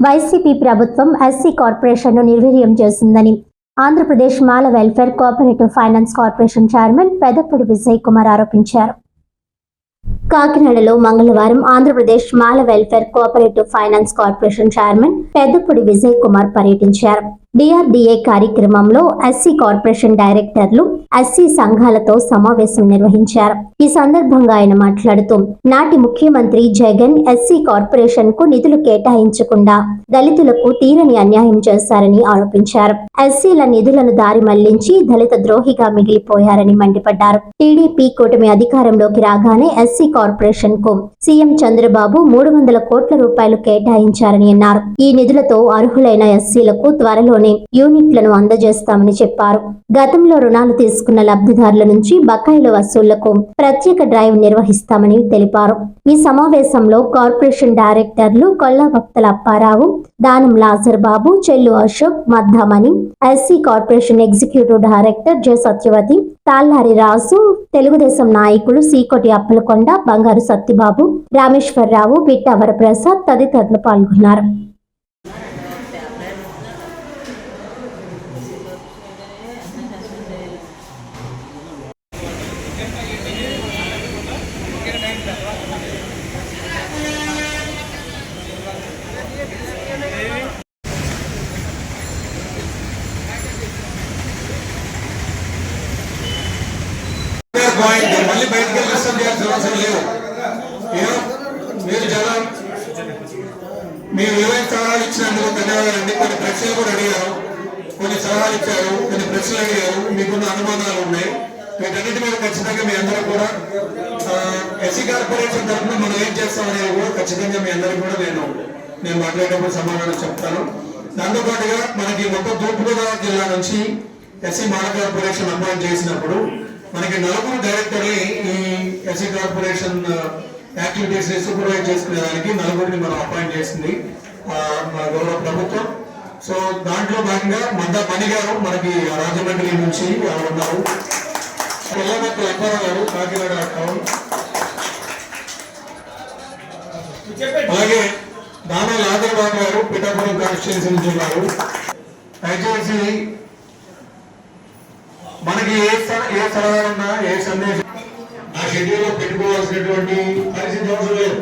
YCP ప్రభుత్వం SC కార్పొరేషన్ను నిర్వీర్యం చేసిందని Andhra Pradesh Mala welfare cooperative finance corporation chairman Pedapudi Vijay Kumar ఆరోపించారు. కాకినాడలో మంగళవారం Andhra Pradesh Mala welfare cooperative finance corporation chairman Peddapudi Vijay Kumar పర్యటించారు. డిఆర్డీఏ కార్యక్రమంలో ఎస్సీ కార్పొరేషన్ డైరెక్టర్లు, ఎస్సీ సంఘాలతో సమావేశం నిర్వహించారు. ఈ సందర్భంగా ఆయన మాట్లాడుతూ, నాటి ముఖ్యమంత్రి జగన్ ఎస్సీ కార్పొరేషన్ కు నిధులు కేటాయించకుండా దళితులకు తీరని అన్యాయం చేశారని ఆరోపించారు. ఎస్సీల నిధులను దారి మళ్లించి దళిత ద్రోహిగా మిగిలిపోయారని మండిపడ్డారు. టీడీపీ కూటమి అధికారంలోకి రాగానే ఎస్సీ కార్పొరేషన్ కు సీఎం చంద్రబాబు 300 కోట్ల రూపాయలు కేటాయించారని అన్నారు. ఈ నిధులతో అర్హులైన ఎస్సీలకు త్వరలో యూనిట్లను అందజేస్తామని చెప్పారు. గతంలో రుణాలు తీసుకున్న లబ్ధిదారుల నుంచి బకాయిల వసూళ్లకు ప్రత్యేక డ్రైవ్ నిర్వహిస్తామని తెలిపారు. ఈ సమావేశంలో కార్పొరేషన్ డైరెక్టర్లు కొల్లాభక్తుల అప్పారావు, దానం Lazar Babu, Chellu Ashok, Maddamani, SC corporation executive director J Satyavathi, Tallari Raju, Telugu Desam నాయకులు సీకోటి అప్పలకొండ, బంగారు సత్యబాబు, రామేశ్వరరావు, బిట్ట వరప్రసాద్ తదితరులు పాల్గొన్నారు. మళ్ళీ బయటకు వెళ్ళిస్తాం చేయాల్సిన అవసరం లేదు. మీరు జనం మీరు ఏవైనా సలహాలు ఇచ్చినందుకు ధన్యవాదాలండి. కొన్ని ప్రశ్నలు కూడా అడిగారు, కొన్ని సలహాలు ఇచ్చారు, కొన్ని ప్రశ్నలు అడిగారు. మీకున్న అనుమానాలు ఉన్నాయి. వీటన్నిటి మీద ఖచ్చితంగా మీ అందరూ కూడా ఎస్సీ కార్పొరేషన్ తరఫున మనం ఏం చేస్తామనేది కూడా ఖచ్చితంగా మీ అందరికీ కూడా నేను మాట్లాడేటప్పుడు సమాధానం చెప్తాను. దాంతోపాటుగా మనకి మొత్తం తూర్పుగోదావరి జిల్లా నుంచి ఎస్సీ మాల కార్పొరేషన్ అపాయింట్ చేసినప్పుడు మనకి 4 డైరెక్టర్ని ఈ ఎస్సీ కార్పొరేషన్ యాక్టివిటీస్ ని సూపర్వైజ్ చేసుకునేదానికి 4 మనం అపాయింట్ చేసింది మన గౌరవ ప్రభుత్వం. సో దాంట్లో భాగంగా మణి గారు మనకి రాజమండ్రి నుంచి ఉన్నారు, కొల్లాభక్తుల అప్పారావు గారు కాకినాడ టౌన్, అలాగే దానం లాజర్ బాబు గారు పిఠాపురం కాన్స్టిట్యున్సీ నుంచి ఉన్నారు. దయచేసి మనకి ఏ సలహాలన్నా ఏ సందేశం ఆ షెడ్యూల్ లో పెట్టుకోవాల్సినటువంటి పరిస్థితి అవసరం లేదు.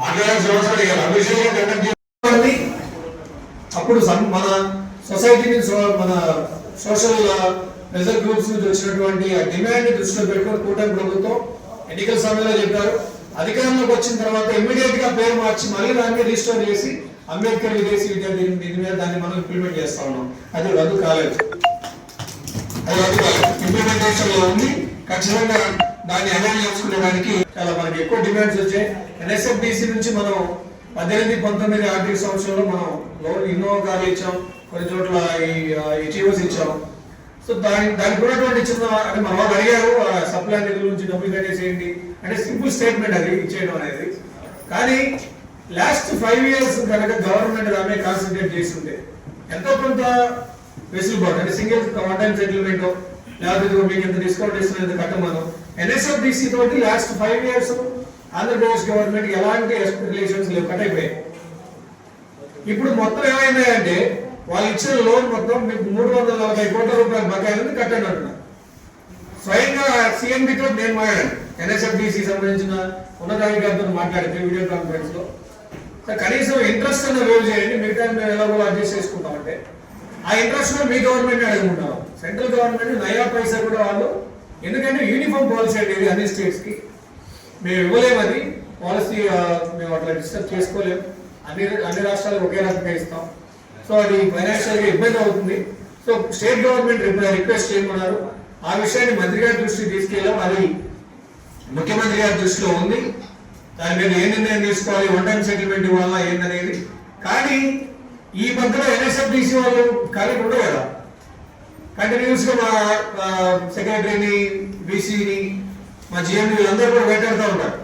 మాట్లాడాల్సిన అవసరం లేదు. అభిషేకం కండక్ట్ చేసుకోవాలి. అప్పుడు మన సొసైటీ నుంచి మన సోషల్ ప్రెజర్ గ్రూప్స్ నుంచి వచ్చినటువంటి ఆ డిమాండ్ దృష్టిలో పెట్టుకుని కూటమి ప్రభుత్వం ఎన్నికల సమయంలో చెప్పారు. అధికారంలోకి వచ్చిన తర్వాత ఇమ్మీడియట్ గా పేరు మార్చి మళ్ళీ దాన్ని రిజిస్టర్ చేసి అంబేద్కర్ విదేశీ విద్యా దీని మీద దాన్ని మనం ఇంప్లిమెంట్ చేస్తా ఉన్నాం. అది రద్దు కాలేదు. ఇంప్లిమెంటేషన్ లో ఉంది. ఖచ్చితంగా దాన్ని అమలు చేసుకునేదానికి చాలా మనకి ఎక్కువ డిమాండ్స్ వచ్చాయి. ఎన్ఎస్ఎఫ్డిసి నుంచి మనం 18-19 ఆర్థిక సంవత్సరంలో మనం ఇన్నోవా కార్లు ఇచ్చాం, కొన్ని చోట్ల ఈ టీవోస్ ఇచ్చాం. సో దానికి ఉన్నటువంటి చిన్న అంటే మన వాళ్ళు అడిగారు సప్లై నిధుల నుంచి డబ్బులు కట్టేసేయండి అంటే సింపుల్ స్టేట్మెంట్ అది ఇచ్చేయడం అనేది. కానీ లాస్ట్ 5 years కనుక గవర్నమెంట్ దాని కాన్సన్ట్రేట్ చేస్తుంటే ఎంతో కొంత వెసులుబాటు అంటే సింగిల్ వన్ టైం సెటిల్మెంట్ లేకపోతే మీకు ఎంత డిస్కౌంట్ ఇస్తున్నది కట్టమను. ఎన్ఎస్ఎఫ్డిసి తోటి లాస్ట్ 5 years ఆంధ్రప్రదేశ్ గవర్నమెంట్ ఎలాంటి రిలేషన్స్ లేవు, కట్ అయిపోయాయి. ఇప్పుడు మొత్తం ఏమైందంటే వాళ్ళు ఇచ్చిన లోన్ మొత్తం మీకు 340 కోట్ల రూపాయల బకాయిలను కట్టండి అంటున్నారు. స్వయంగా సిఎంబితో నేను మాట్లాడాను, ఎన్ఎస్ఎఫ్డిసి సంబంధించిన ఉన్నతాధికారులతో మాట్లాడితే వీడియో కాన్ఫరెన్స్ లో కనీసం ఇంట్రెస్ట్ అన్న వేవ్ చేయండి, మిగతా మేము ఎలా కూడా అడ్జస్ట్ చేసుకుంటామంటే ఆ ఇంట్రెస్ట్ కూడా మీ గవర్నమెంట్ అడుగుకుంటాం. సెంట్రల్ గవర్నమెంట్ నయా పైసా కూడా వాళ్ళు, ఎందుకంటే యూనిఫామ్ పాలసీ అనేది అన్ని స్టేట్స్ కి మేము ఇవ్వలేము. అది పాలసీ మేము అట్లా డిస్టర్బ్ చేసుకోలేము. అన్ని రాష్ట్రాలకు ఒకే రకంగా ఇస్తాం. సో అది ఫైనాన్షియల్ గా ఇబ్బంది అవుతుంది. సో స్టేట్ గవర్నమెంట్ రిక్వెస్ట్ చేయమన్నారు. ఆ విషయాన్ని మంత్రి గారి దృష్టికి తీసుకెళ్ళాం. అది ముఖ్యమంత్రి గారి దృష్టిలో ఉంది. దాని మీద ఏ నిర్ణయం తీసుకోవాలి, వన్ టైం సెటిల్మెంట్ ఇవ్వాలా ఏందనేది. కానీ ఈ మధ్యలో ఎన్ఎస్ఎఫ్డిసి వాళ్ళు ఖాళీ ఉండవు కదా, కంటిన్యూస్ గా మా సెక్రటరీని, బీసీని, మా జిఎండి వీళ్ళందరూ కూడా వెంటాడుతూ ఉంటారు.